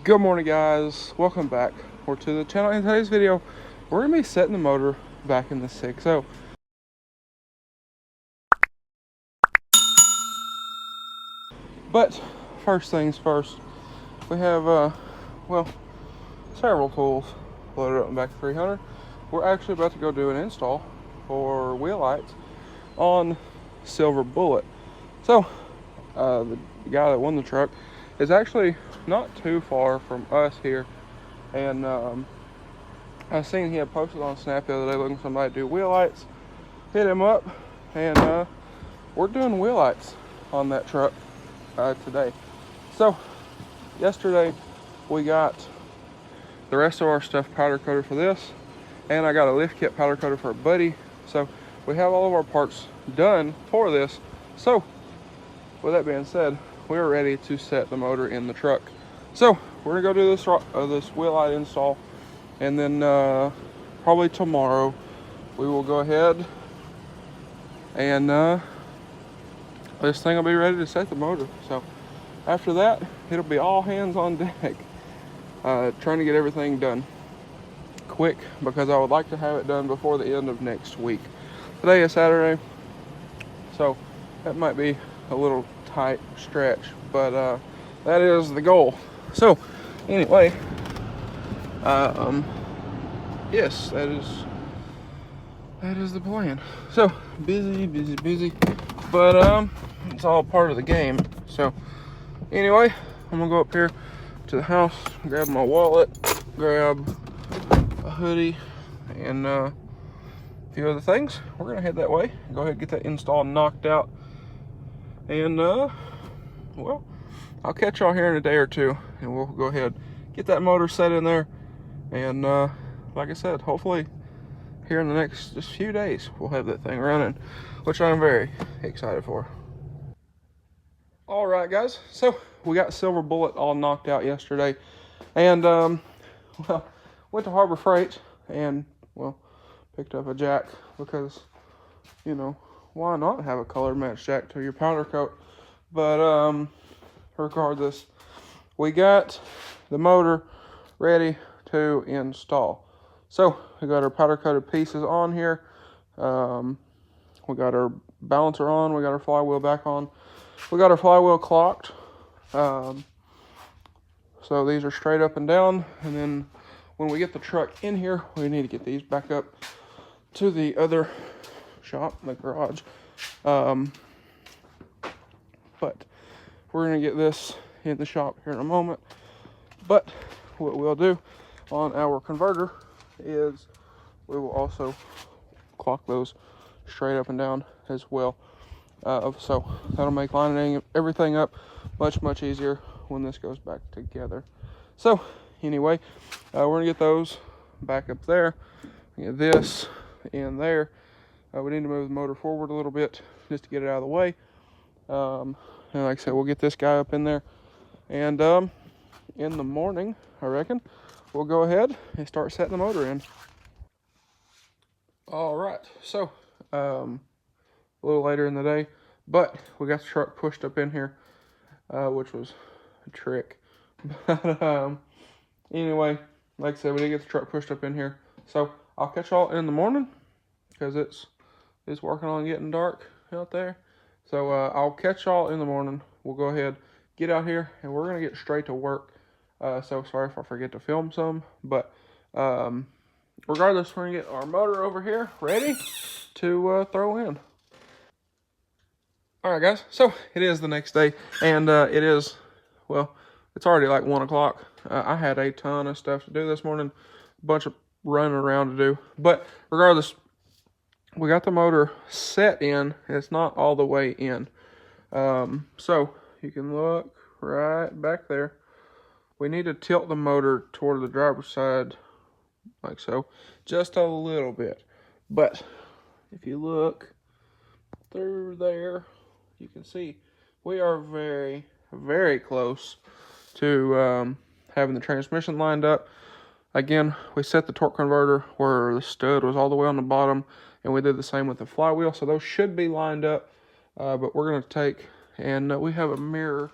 Good morning, guys. Welcome back to the channel. In today's video, we're going to be setting the motor back in the 6.0. But first things first, we have several tools loaded up in the back of 300. We're actually about to go do an install for wheel lights on Silver Bullet. So the guy that won the truck is actually not too far from us here, and I seen he had posted on Snap the other day looking for somebody to do wheel lights. Hit him up, and we're doing wheel lights on that truck today. So yesterday we got the rest of our stuff powder coated for this, and I got a lift kit powder coated for a buddy. So we have all of our parts done for this. So with that being said, we're ready to set the motor in the truck. So we're gonna go do this wheel light install, and then probably tomorrow we will go ahead and this thing will be ready to set the motor. So after that, it'll be all hands on deck, trying to get everything done quick, because I would like to have it done before the end of next week. Today is Saturday, so that might be a little tight stretch, but that is the goal. So anyway, yes, that is the plan. So busy, but it's all part of the game. So anyway, I'm gonna go up here to the house, grab my wallet, grab a hoodie, and a few other things. We're gonna head that way, go ahead and get that install knocked out, and well, I'll catch y'all here in a day or two, and we'll go ahead get that motor set in there, and like I said, hopefully here in the next just few days we'll have that thing running, which I'm very excited for. All right, guys, so we got Silver Bullet all knocked out yesterday, and well, went to Harbor Freight and, well, picked up a jack, because, you know, why not have a color match jack to your powder coat? But regardless, we got the motor ready to install. So we got our powder coated pieces on here, we got our balancer on, we got our flywheel back on, we got our flywheel clocked, so these are straight up and down. And then when we get the truck in here, we need to get these back up to the other shop, the garage, but we're gonna get this in the shop here in a moment. But what we'll do on our converter is we will also clock those straight up and down as well. So that'll make lining everything up much easier when this goes back together. So anyway, we're gonna get those back up there, get this in there. We need to move the motor forward a little bit just to get it out of the way. And like I said, we'll get this guy up in there, and in the morning, I reckon, we'll go ahead and start setting the motor in. All right, so a little later in the day, but we got the truck pushed up in here, which was a trick. But anyway, like I said, we did get the truck pushed up in here. So I'll catch y'all in the morning, because it's working on getting dark out there. So I'll catch y'all in the morning. We'll go ahead, get out here, and we're gonna get straight to work. So sorry if I forget to film some, but regardless, we're gonna get our motor over here ready to throw in. All right, guys, so it is the next day, and it is, well, it's already like 1 o'clock. I had a ton of stuff to do this morning, a bunch of running around to do, but regardless, we got the motor set in. It's not all the way in. So you can look right back there. We need to tilt the motor toward the driver's side, like so, just a little bit. But if you look through there, you can see we are very close to having the transmission lined up. Again, we set the torque converter where the stud was all the way on the bottom, and we did the same with the flywheel, so those should be lined up. But we're going to take, and we have a mirror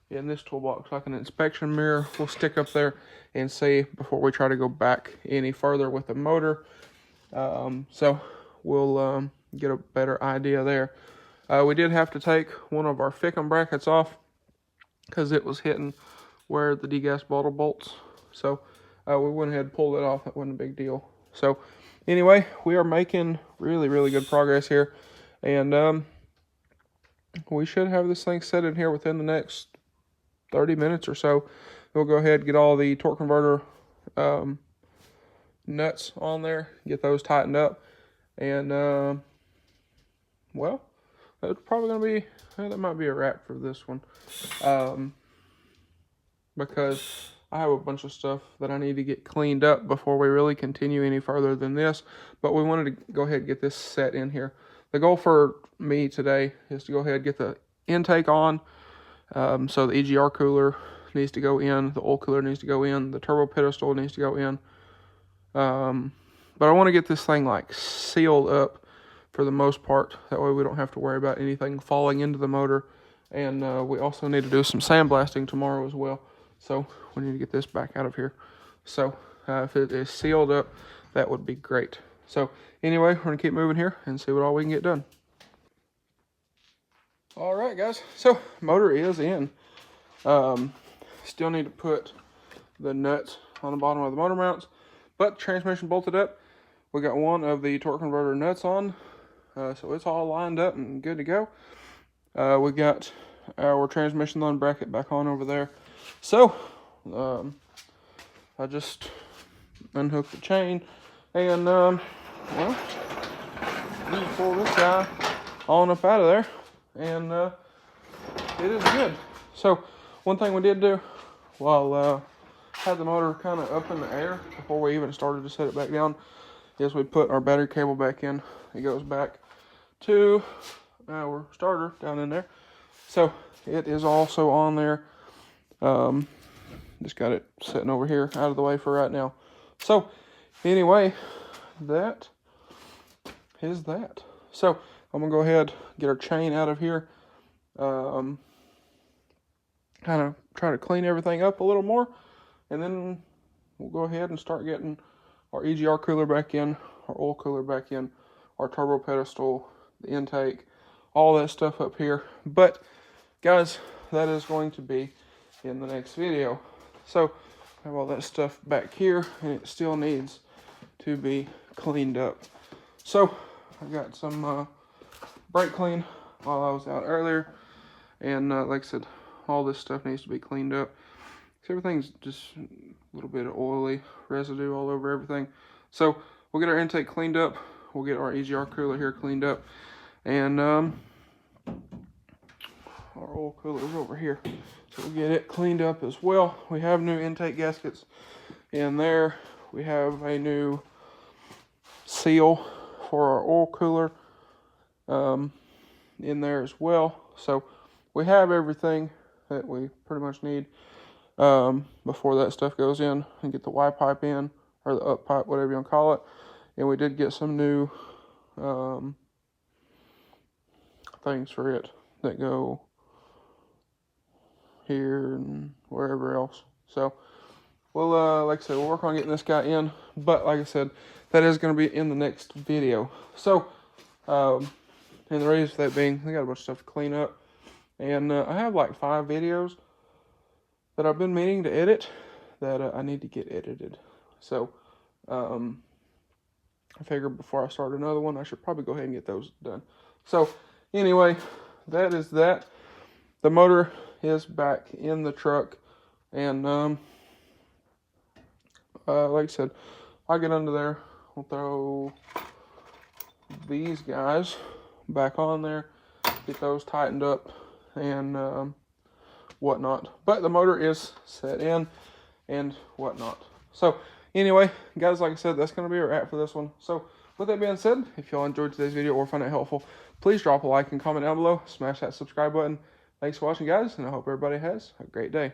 in this toolbox, like an inspection mirror. We'll stick up there and see before we try to go back any further with the motor. So we'll get a better idea there. We did have to take one of our Fickum brackets off because it was hitting where the degas bottle bolts. So we went ahead and pulled it off. That wasn't a big deal. So anyway, we are making really, really good progress here. And we should have this thing set in here within the next 30 minutes or so. We'll go ahead and get all the torque converter nuts on there, get those tightened up. And, well, that's probably going to be, that might be a wrap for this one. Because I have a bunch of stuff that I need to get cleaned up before we really continue any further than this. But we wanted to go ahead and get this set in here. The goal for me today is to go ahead and get the intake on. So the EGR cooler needs to go in, the oil cooler needs to go in, the turbo pedestal needs to go in. But I want to get this thing like sealed up for the most part. That way we don't have to worry about anything falling into the motor. And we also need to do some sandblasting tomorrow as well. So we need to get this back out of here. So if it is sealed up, that would be great. So anyway, we're going to keep moving here and see what all we can get done. All right, guys. So motor is in. Still need to put the nuts on the bottom of the motor mounts. But transmission bolted up. We got one of the torque converter nuts on. So it's all lined up and good to go. We got our transmission line bracket back on over there. So, I just unhooked the chain and, well, I'm gonna pull this guy on up out of there, and it is good. So, one thing we did do while had the motor kind of up in the air before we even started to set it back down is we put our battery cable back in. It goes back to our starter down in there. So, it is also on there. Just got it sitting over here out of the way for right now. So anyway, that is that. So I'm gonna go ahead, get our chain out of here, kind of try to clean everything up a little more, and then we'll go ahead and start getting our EGR cooler back in, our oil cooler back in, our turbo pedestal, the intake, all that stuff up here. But guys, that is going to be in the next video. So I have all that stuff back here, and it still needs to be cleaned up. So I got some brake clean while I was out earlier, and like I said, all this stuff needs to be cleaned up. So everything's just a little bit of oily residue all over everything. So we'll get our intake cleaned up, we'll get our EGR cooler here cleaned up, and our oil cooler is over here. So we'll get it cleaned up as well. We have new intake gaskets in there. We have a new seal for our oil cooler in there as well. So we have everything that we pretty much need before that stuff goes in, and get the Y pipe in, or the up pipe, whatever you want to call it. And we did get some new things for it that go here and wherever else. So we'll like I said, we'll work on getting this guy in, but like I said, that is going to be in the next video. So and the reason for that being, I got a bunch of stuff to clean up, and I have like 5 videos that I've been meaning to edit that I need to get edited. So I figured before I start another one, I should probably go ahead and get those done. So anyway, that is that. The motor is back in the truck, and like I said, I'll get under there, we'll throw these guys back on there, get those tightened up and whatnot. But the motor is set in and whatnot. So anyway, guys, like I said, that's going to be a wrap for this one. So with that being said, if y'all enjoyed today's video or found it helpful, please drop a like and comment down below. Smash that subscribe button. Thanks for watching, guys, and I hope everybody has a great day.